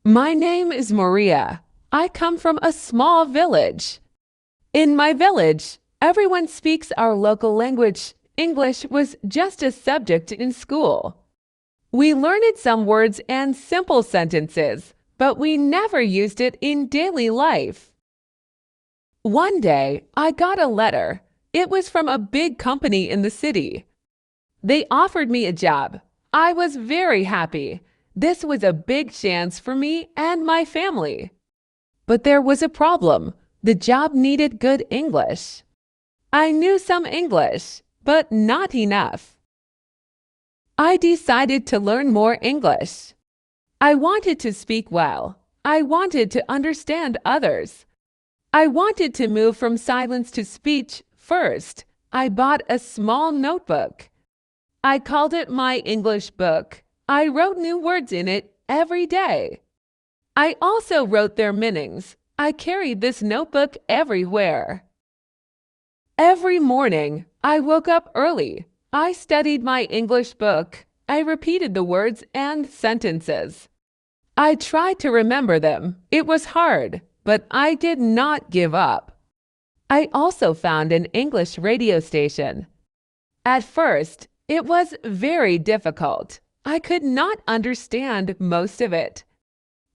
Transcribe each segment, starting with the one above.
My name is Maria. I come from a small village. In my village, everyone speaks our local language. English was just a subject in school. We learned some words and simple sentences, but we never used it in daily life. One day, I got a letter. It was from a big company in the city. They offered me a job. I was very happy. This was a big chance for me and my family. But there was a problem. The job needed good English. I knew some English, but not enough. I decided to learn more English. I wanted to speak well. I wanted to understand others. I wanted to move from silence to speech first. I bought a small notebook. I called it my English book. I wrote new words in it every day. I also wrote their meanings. I carried this notebook everywhere. Every morning, I woke up early. I studied my English book. I repeated the words and sentences. I tried to remember them. It was hard, but I did not give up. I also found an English radio station. At first, it was very difficult. I could not understand most of it.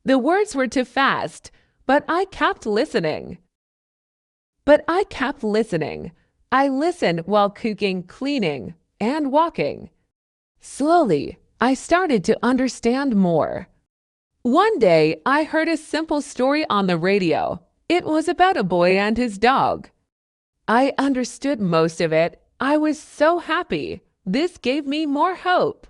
The words were too fast, but I kept listening. I listened while cooking, cleaning, and walking. Slowly, I started to understand more. One day, I heard a simple story on the radio. It was about a boy and his dog. I understood most of it. I was so happy. This gave me more hope.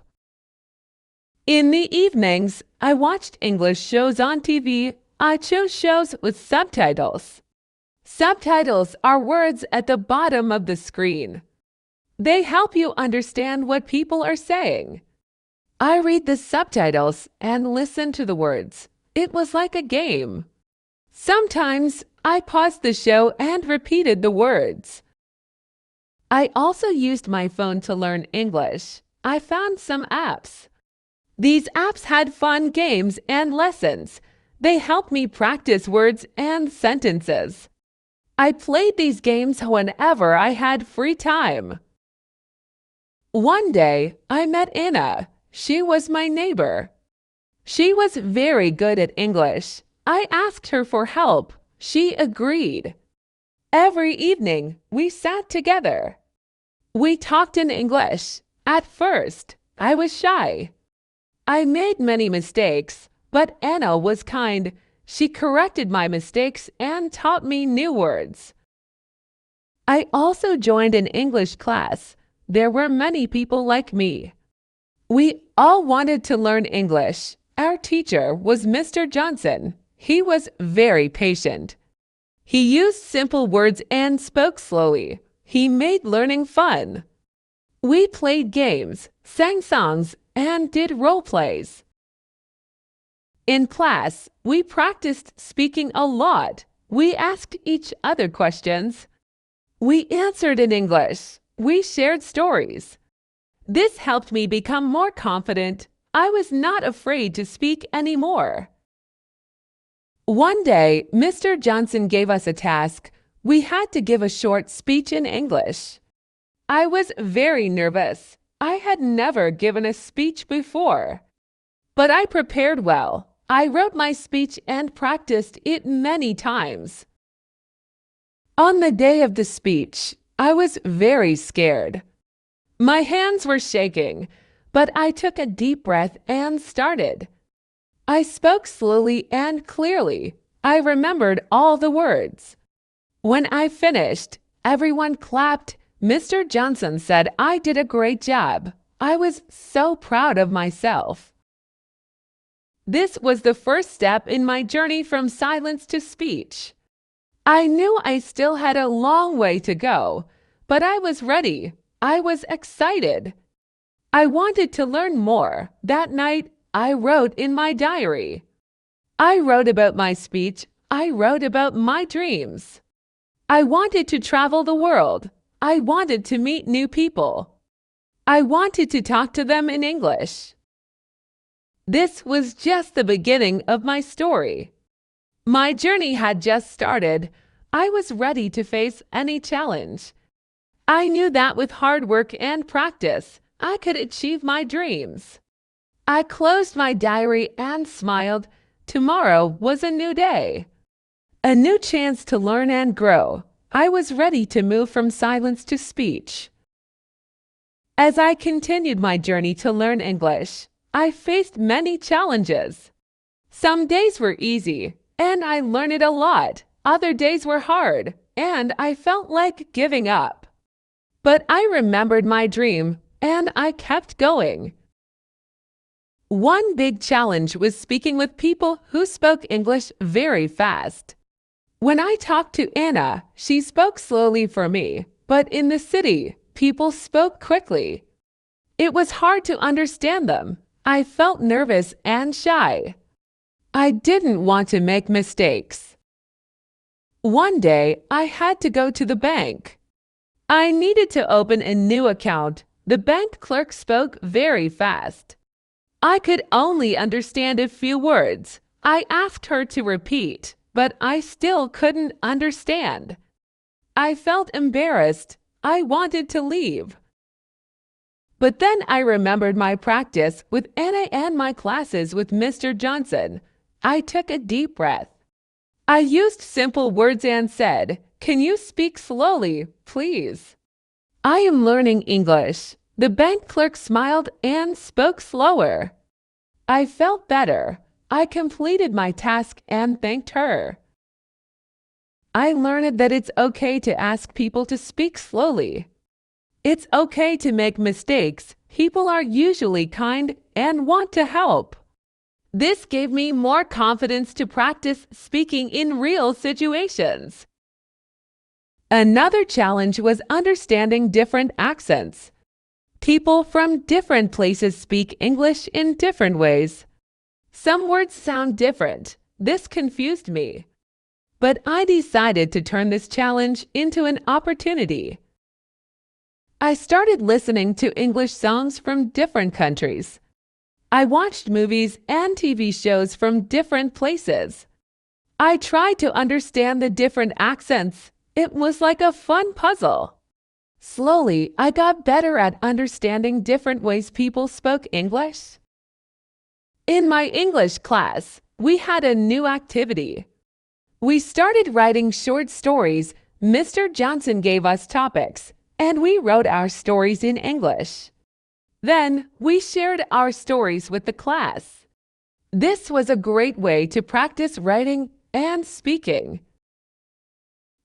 In the evenings, I watched English shows on TV. I chose shows with subtitles. Subtitles are words at the bottom of the screen. They help you understand what people are saying. I read the subtitles and listen to the words. It was like a game. Sometimes I paused the show and repeated the words. I also used my phone to learn English. I found some apps. These apps had fun games and lessons. They helped me practice words and sentences. I played these games whenever I had free time. One day, I met Anna. She was my neighbor. She was very good at English. I asked her for help. She agreed. Every evening, we sat together. We talked in English. At first, I was shy. I made many mistakes, but Anna was kind. She corrected my mistakes and taught me new words. I also joined an English class. There were many people like me. We all wanted to learn English. Our teacher was Mr. Johnson. He was very patient. He used simple words and spoke slowly. He made learning fun. We played games, sang songs, and did role plays. In class, we practiced speaking a lot. We asked each other questions. We answered in English. We shared stories. This helped me become more confident. I was not afraid to speak anymore. One day, Mr. Johnson gave us a task. We had to give a short speech in English. I was very nervous. I had never given a speech before. But I prepared well. I wrote my speech and practiced it many times. On the day of the speech, I was very scared. My hands were shaking, but I took a deep breath and started. I spoke slowly and clearly. I remembered all the words. When I finished, everyone clapped. Mr. Johnson said I did a great job. I was so proud of myself. This was the first step in my journey from silence to speech. I knew I still had a long way to go, but I was ready. I was excited. I wanted to learn more. That night, I wrote in my diary. I wrote about my speech. I wrote about my dreams. I wanted to travel the world. I wanted to meet new people. I wanted to talk to them in English. This was just the beginning of my story. My journey had just started. I was ready to face any challenge. I knew that with hard work and practice, I could achieve my dreams. I closed my diary and smiled. Tomorrow was a new day, a new chance to learn and grow. I was ready to move from silence to speech. As I continued my journey to learn English, I faced many challenges. Some days were easy, and I learned a lot. Other days were hard, and I felt like giving up. But I remembered my dream, and I kept going. One big challenge was speaking with people who spoke English very fast. When I talked to Anna, she spoke slowly for me, but in the city, people spoke quickly. It was hard to understand them. I felt nervous and shy. I didn't want to make mistakes. One day, I had to go to the bank. I needed to open a new account. The bank clerk spoke very fast. I could only understand a few words. I asked her to repeat, but I still couldn't understand. I felt embarrassed. I wanted to leave. But then I remembered my practice with Anna and my classes with Mr. Johnson. I took a deep breath. I used simple words and said, "Can you speak slowly, please? I am learning English." The bank clerk smiled and spoke slower. I felt better. I completed my task and thanked her. I learned that it's okay to ask people to speak slowly. It's okay to make mistakes. People are usually kind and want to help. This gave me more confidence to practice speaking in real situations. Another challenge was understanding different accents. People from different places speak English in different ways. Some words sound different. This confused me. But I decided to turn this challenge into an opportunity. I started listening to English songs from different countries. I watched movies and TV shows from different places. I tried to understand the different accents. It was like a fun puzzle. Slowly, I got better at understanding different ways people spoke English. In my English class, we had a new activity. We started writing short stories. Mr. Johnson gave us topics, and we wrote our stories in English. Then, we shared our stories with the class. This was a great way to practice writing and speaking.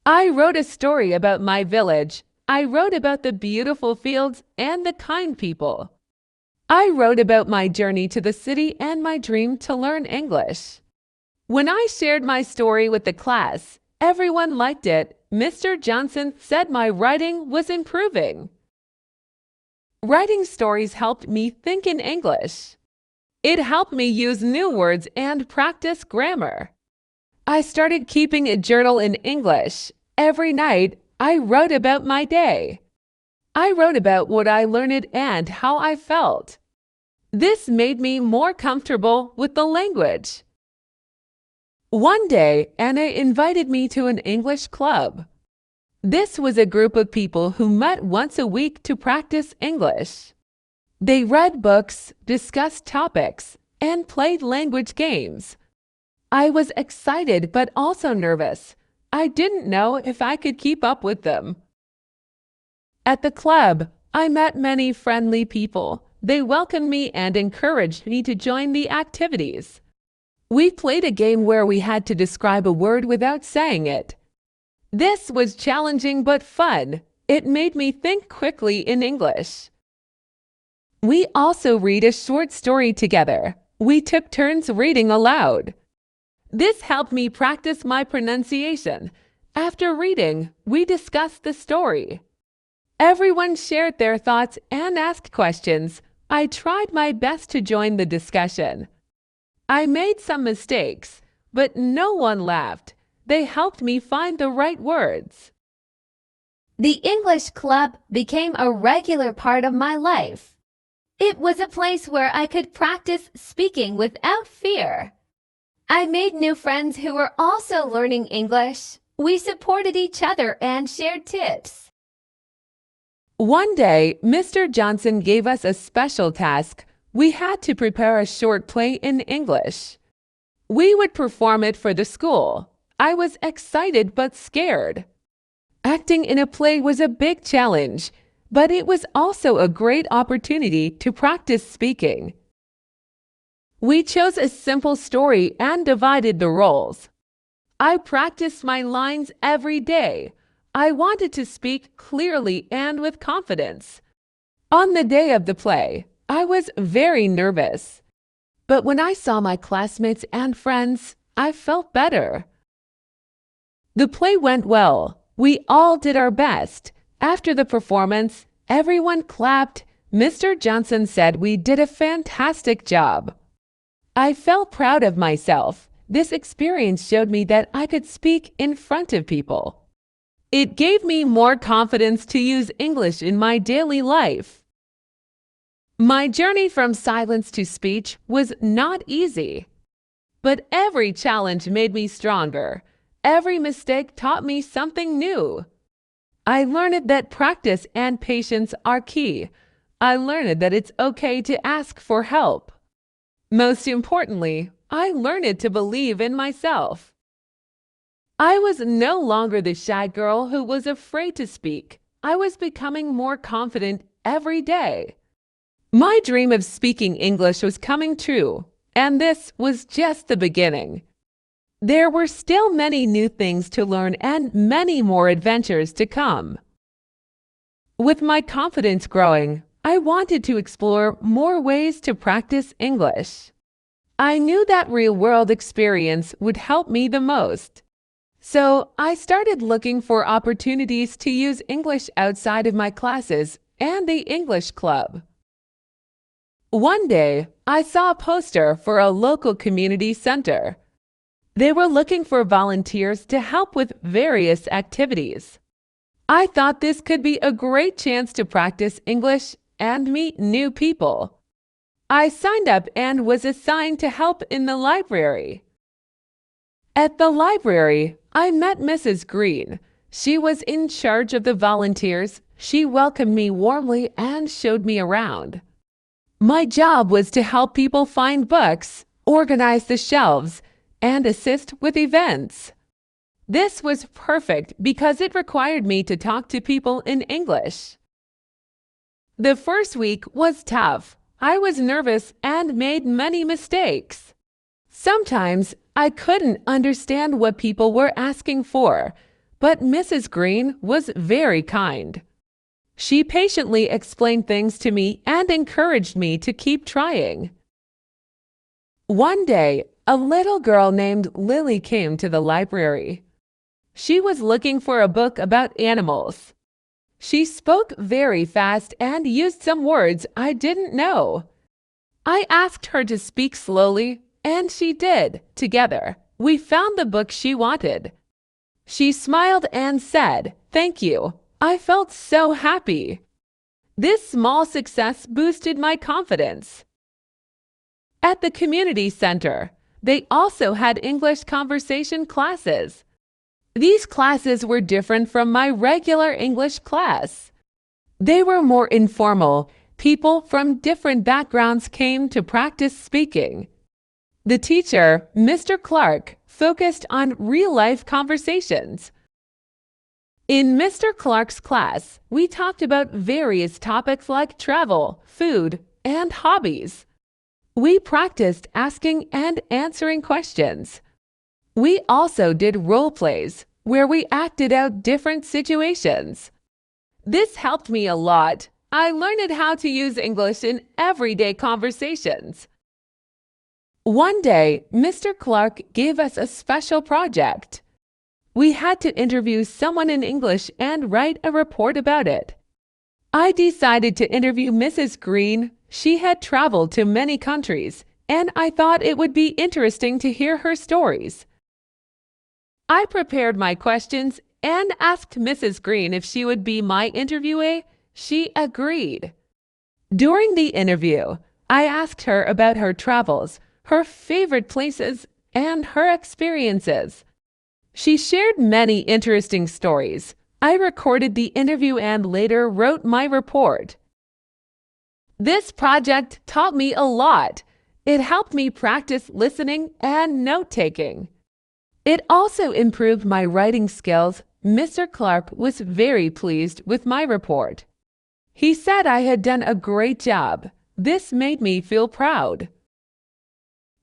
I wrote a story about my village. I wrote about the beautiful fields and the kind people. I wrote about my journey to the city and my dream to learn English. When I shared my story with the class, everyone liked it. Mr. Johnson said my writing was improving. Writing stories helped me think in English. It helped me use new words and practice grammar. I started keeping a journal in English. Every night, I wrote about my day. I wrote about what I learned and how I felt. This made me more comfortable with the language. One day, Anna invited me to an English club. This was a group of people who met once a week to practice English. They read books, discussed topics, and played language games. I was excited but also nervous. I didn't know if I could keep up with them. At the club, I met many friendly people. They welcomed me and encouraged me to join the activities. We played a game where we had to describe a word without saying it. This was challenging but fun. It made me think quickly in English. We also read a short story together. We took turns reading aloud. This helped me practice my pronunciation. After reading, we discussed the story. Everyone shared their thoughts and asked questions. I tried my best to join the discussion. I made some mistakes, but no one laughed. They helped me find the right words. The English club became a regular part of my life. It was a place where I could practice speaking without fear. I made new friends who were also learning English. We supported each other and shared tips. One day, Mr. Johnson gave us a special task. We had to prepare a short play in English. We would perform it for the school. I was excited but scared. Acting in a play was a big challenge, but it was also a great opportunity to practice speaking. We chose a simple story and divided the roles. I practiced my lines every day. I wanted to speak clearly and with confidence. On the day of the play, I was very nervous. But when I saw my classmates and friends, I felt better. The play went well. We all did our best. After the performance, everyone clapped. Mr. Johnson said we did a fantastic job. I felt proud of myself. This experience showed me that I could speak in front of people. It gave me more confidence to use English in my daily life. My journey from silence to speech was not easy. But every challenge made me stronger. Every mistake taught me something new. I learned that practice and patience are key. I learned that it's okay to ask for help. Most importantly, I learned to believe in myself. I was no longer the shy girl who was afraid to speak. I was becoming more confident every day. My dream of speaking English was coming true, and this was just the beginning. There were still many new things to learn and many more adventures to come. With my confidence growing, I wanted to explore more ways to practice English. I knew that real-world experience would help me the most. So I started looking for opportunities to use English outside of my classes and the English club. One day, I saw a poster for a local community center. They were looking for volunteers to help with various activities. I thought this could be a great chance to practice English and meet new people. I signed up and was assigned to help in the library. At the library, I met Mrs. Green. She was in charge of the volunteers. She welcomed me warmly and showed me around. My job was to help people find books, organize the shelves, and assist with events. This was perfect because it required me to talk to people in English. The first week was tough. I was nervous and made many mistakes. Sometimes I couldn't understand what people were asking for, but Mrs. Green was very kind. She patiently explained things to me and encouraged me to keep trying. One day, a little girl named Lily came to the library. She was looking for a book about animals. She spoke very fast and used some words I didn't know. I asked her to speak slowly, and she did. Together, we found the book she wanted. She smiled and said, "Thank you." I felt so happy. This small success boosted my confidence. At the community center, they also had English conversation classes. These classes were different from my regular English class. They were more informal. People from different backgrounds came to practice speaking. The teacher, Mr. Clark, focused on real-life conversations. In Mr. Clark's class, we talked about various topics like travel, food, and hobbies. We practiced asking and answering questions. We also did role plays, where we acted out different situations. This helped me a lot. I learned how to use English in everyday conversations. One day, Mr. Clark gave us a special project. We had to interview someone in English and write a report about it. I decided to interview Mrs. Green. She had traveled to many countries, and I thought it would be interesting to hear her stories. I prepared my questions and asked Mrs. Green if she would be my interviewee. She agreed. During the interview, I asked her about her travels, her favorite places, and her experiences. She shared many interesting stories. I recorded the interview and later wrote my report. This project taught me a lot. It helped me practice listening and note-taking. It also improved my writing skills. Mr. Clark was very pleased with my report. He said I had done a great job. This made me feel proud.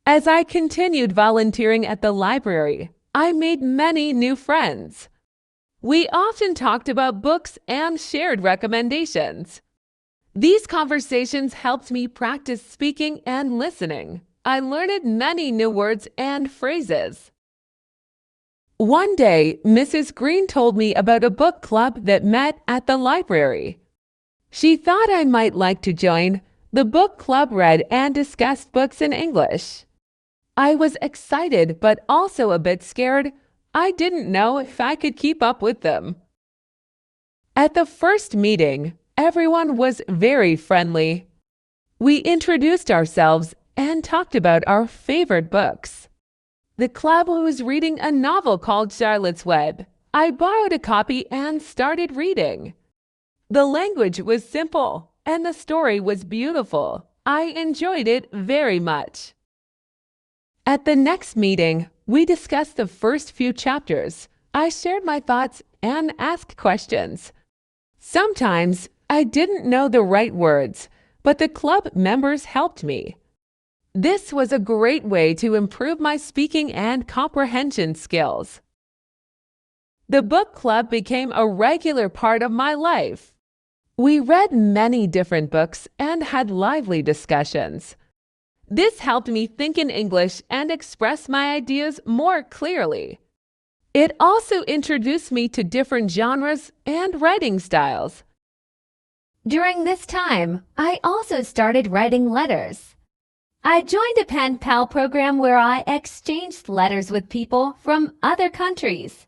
As I continued volunteering at the library, I made many new friends. We often talked about books and shared recommendations. These conversations helped me practice speaking and listening. I learned many new words and phrases. One day, Mrs. Green told me about a book club that met at the library. She thought I might like to join. The book club read and discussed books in English. I was excited but also a bit scared. I didn't know if I could keep up with them. At the first meeting, everyone was very friendly. We introduced ourselves and talked about our favorite books. The club was reading a novel called Charlotte's Web. I borrowed a copy and started reading. The language was simple and the story was beautiful. I enjoyed it very much. At the next meeting, we discussed the first few chapters. I shared my thoughts and asked questions. Sometimes I didn't know the right words, but the club members helped me. This was a great way to improve my speaking and comprehension skills. The book club became a regular part of my life. We read many different books and had lively discussions. This helped me think in English and express my ideas more clearly. It also introduced me to different genres and writing styles. During this time, I also started writing letters. I joined a pen pal program where I exchanged letters with people from other countries.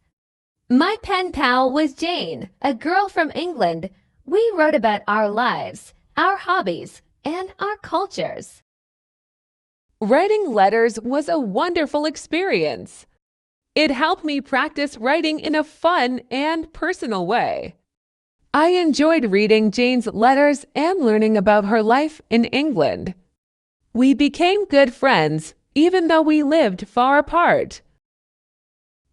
My pen pal was Jane, a girl from England. We wrote about our lives, our hobbies, and our cultures. Writing letters was a wonderful experience. It helped me practice writing in a fun and personal way. I enjoyed reading Jane's letters and learning about her life in England. We became good friends, even though we lived far apart.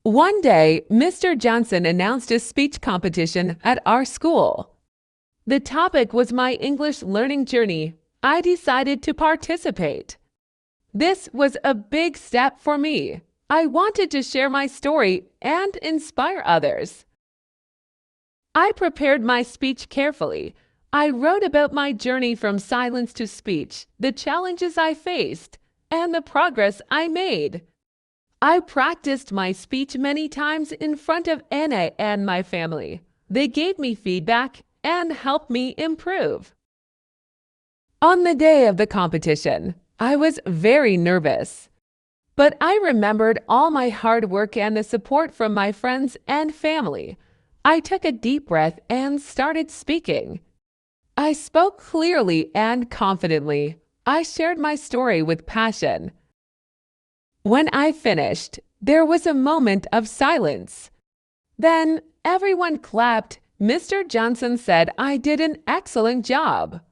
One day, Mr. Johnson announced a speech competition at our school. The topic was my English learning journey. I decided to participate. This was a big step for me. I wanted to share my story and inspire others. I prepared my speech carefully. I wrote about my journey from silence to speech, the challenges I faced, and the progress I made. I practiced my speech many times in front of Anna and my family. They gave me feedback and helped me improve. On the day of the competition, I was very nervous. But I remembered all my hard work and the support from my friends and family. I took a deep breath and started speaking. I spoke clearly and confidently. I shared my story with passion. When I finished, there was a moment of silence. Then everyone clapped. Mr. Johnson said I did an excellent job.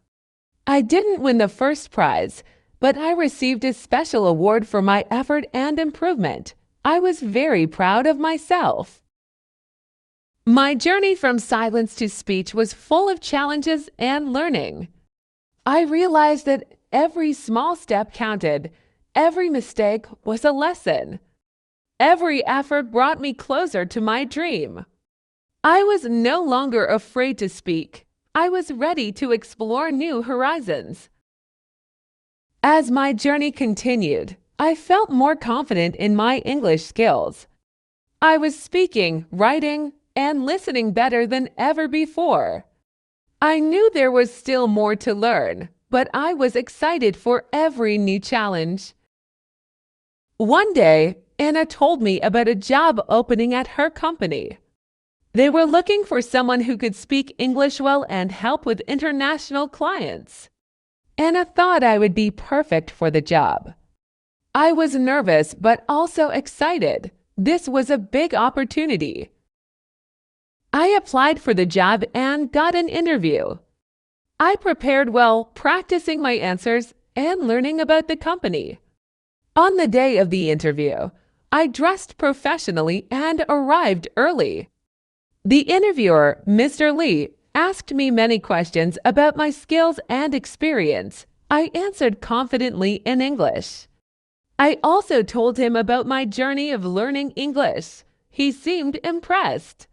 I didn't win the first prize, but I received a special award for my effort and improvement. I was very proud of myself. My journey from silence to speech was full of challenges and learning. I realized that every small step counted. Every mistake was a lesson. Every effort brought me closer to my dream. I was no longer afraid to speak. I was ready to explore new horizons. As my journey continued, I felt more confident in my English skills. I was speaking, writing, and listening better than ever before. I knew there was still more to learn, but I was excited for every new challenge. One day, Anna told me about a job opening at her company. They were looking for someone who could speak English well and help with international clients. Anna thought I would be perfect for the job. I was nervous but also excited. This was a big opportunity. I applied for the job and got an interview. I prepared well, practicing my answers and learning about the company. On the day of the interview, I dressed professionally and arrived early. The interviewer, Mr. Lee, asked me many questions about my skills and experience. I answered confidently in English. I also told him about my journey of learning English. He seemed impressed.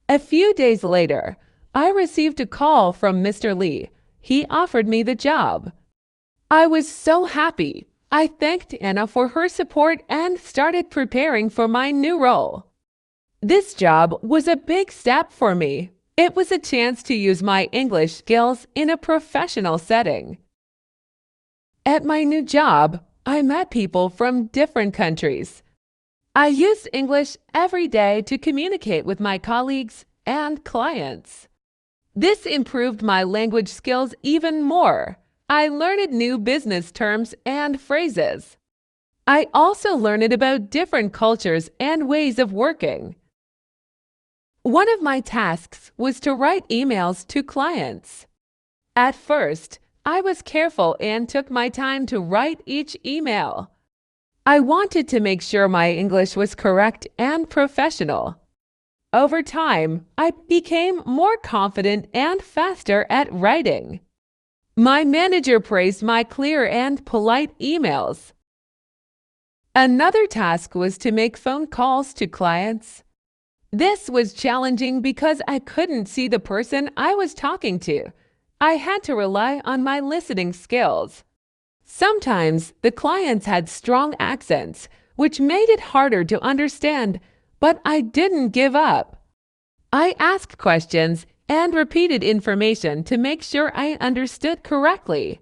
A few days later, I received a call from Mr. Lee. He offered me the job. I was so happy. I thanked Anna for her support and started preparing for my new role. This job was a big step for me. It was a chance to use my English skills in a professional setting. At my new job, I met people from different countries. I used English every day to communicate with my colleagues and clients. This improved my language skills even more. I learned new business terms and phrases. I also learned about different cultures and ways of working. One of my tasks was to write emails to clients. At first, I was careful and took my time to write each email. I wanted to make sure my English was correct and professional. Over time, I became more confident and faster at writing. My manager praised my clear and polite emails. Another task was to make phone calls to clients. This was challenging because I couldn't see the person I was talking to. I had to rely on my listening skills. Sometimes the clients had strong accents, which made it harder to understand, but I didn't give up. I asked questions and repeated information to make sure I understood correctly.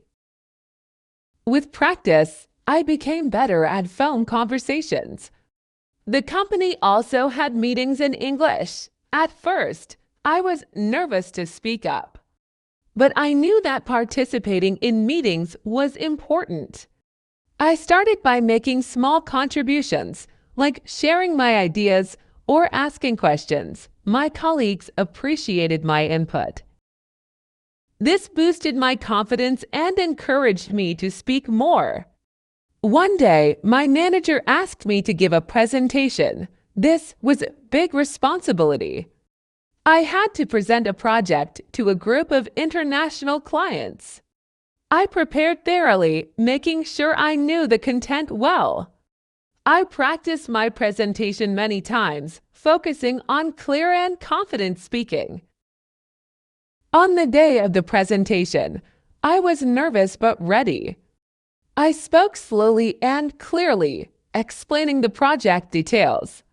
With practice, I became better at phone conversations. The company also had meetings in English. At first, I was nervous to speak up, but I knew that participating in meetings was important. I started by making small contributions, like sharing my ideas or asking questions. My colleagues appreciated my input. This boosted my confidence and encouraged me to speak more. One day, my manager asked me to give a presentation. This was a big responsibility. I had to present a project to a group of international clients. I prepared thoroughly, making sure I knew the content well. I practiced my presentation many times, focusing on clear and confident speaking. On the day of the presentation, I was nervous but ready. I spoke slowly and clearly, explaining the project details.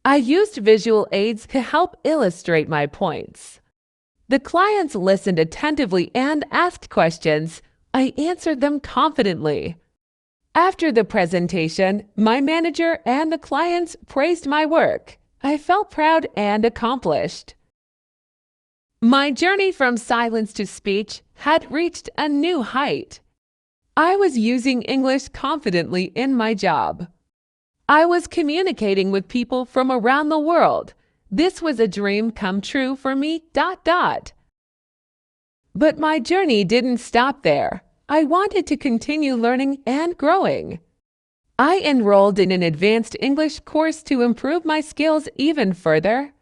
I used visual aids to help illustrate my points. The clients listened attentively and asked questions. I answered them confidently. After the presentation, my manager and the clients praised my work. I felt proud and accomplished. My journey from silence to speech had reached a new height. I was using English confidently in my job. I was communicating with people from around the world. This was a dream come true for me. But my journey didn't stop there. I wanted to continue learning and growing. I enrolled in an advanced English course to improve my skills even further.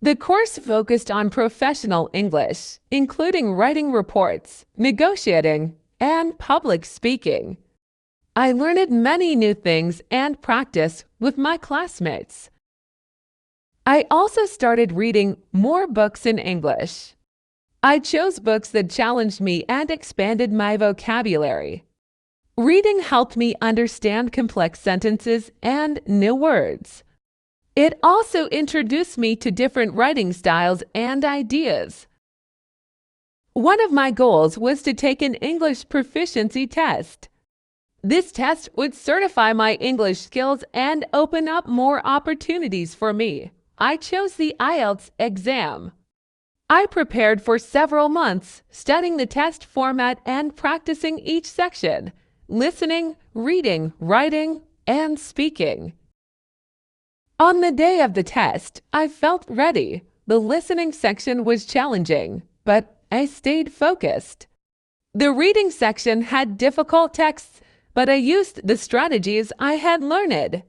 The course focused on professional English, including writing reports, negotiating, and public speaking. I learned many new things and practiced with my classmates. I also started reading more books in English. I chose books that challenged me and expanded my vocabulary. Reading helped me understand complex sentences and new words. It also introduced me to different writing styles and ideas. One of my goals was to take an English proficiency test. This test would certify my English skills and open up more opportunities for me. I chose the IELTS exam. I prepared for several months, studying the test format and practicing each section, listening, reading, writing, and speaking. On the day of the test, I felt ready. The listening section was challenging, but I stayed focused. The reading section had difficult texts, but I used the strategies I had learned.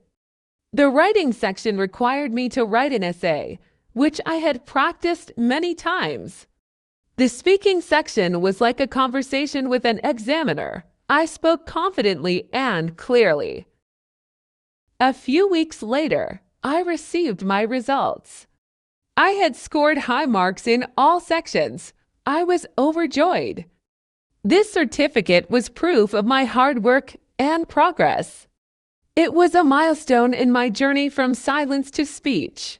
The writing section required me to write an essay, which I had practiced many times. The speaking section was like a conversation with an examiner. I spoke confidently and clearly. A few weeks later, I received my results. I had scored high marks in all sections. I was overjoyed. This certificate was proof of my hard work and progress. It was a milestone in my journey from silence to speech.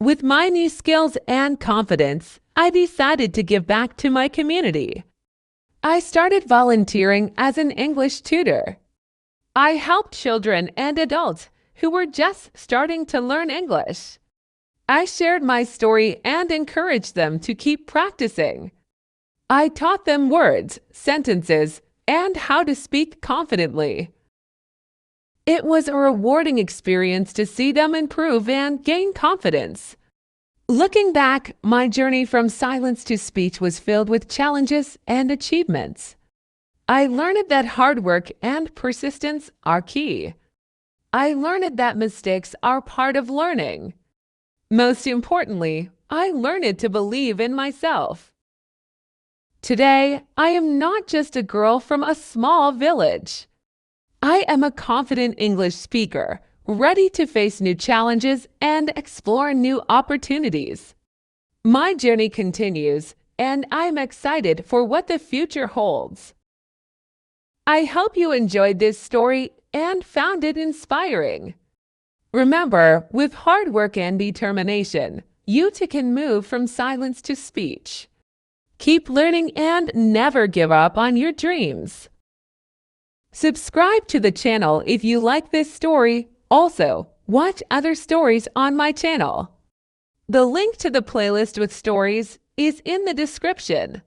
With my new skills and confidence, I decided to give back to my community. I started volunteering as an English tutor. I helped children and adults who were just starting to learn English. I shared my story and encouraged them to keep practicing. I taught them words, sentences, and how to speak confidently. It was a rewarding experience to see them improve and gain confidence. Looking back, my journey from silence to speech was filled with challenges and achievements. I learned that hard work and persistence are key. I learned that mistakes are part of learning. Most importantly, I learned to believe in myself. Today, I am not just a girl from a small village. I am a confident English speaker, ready to face new challenges and explore new opportunities. My journey continues, and I'm excited for what the future holds. I hope you enjoyed this story and found it inspiring. Remember, with hard work and determination, you too can move from silence to speech. Keep learning and never give up on your dreams. Subscribe to the channel if you like this story. Also, watch other stories on my channel. The link to the playlist with stories is in the description.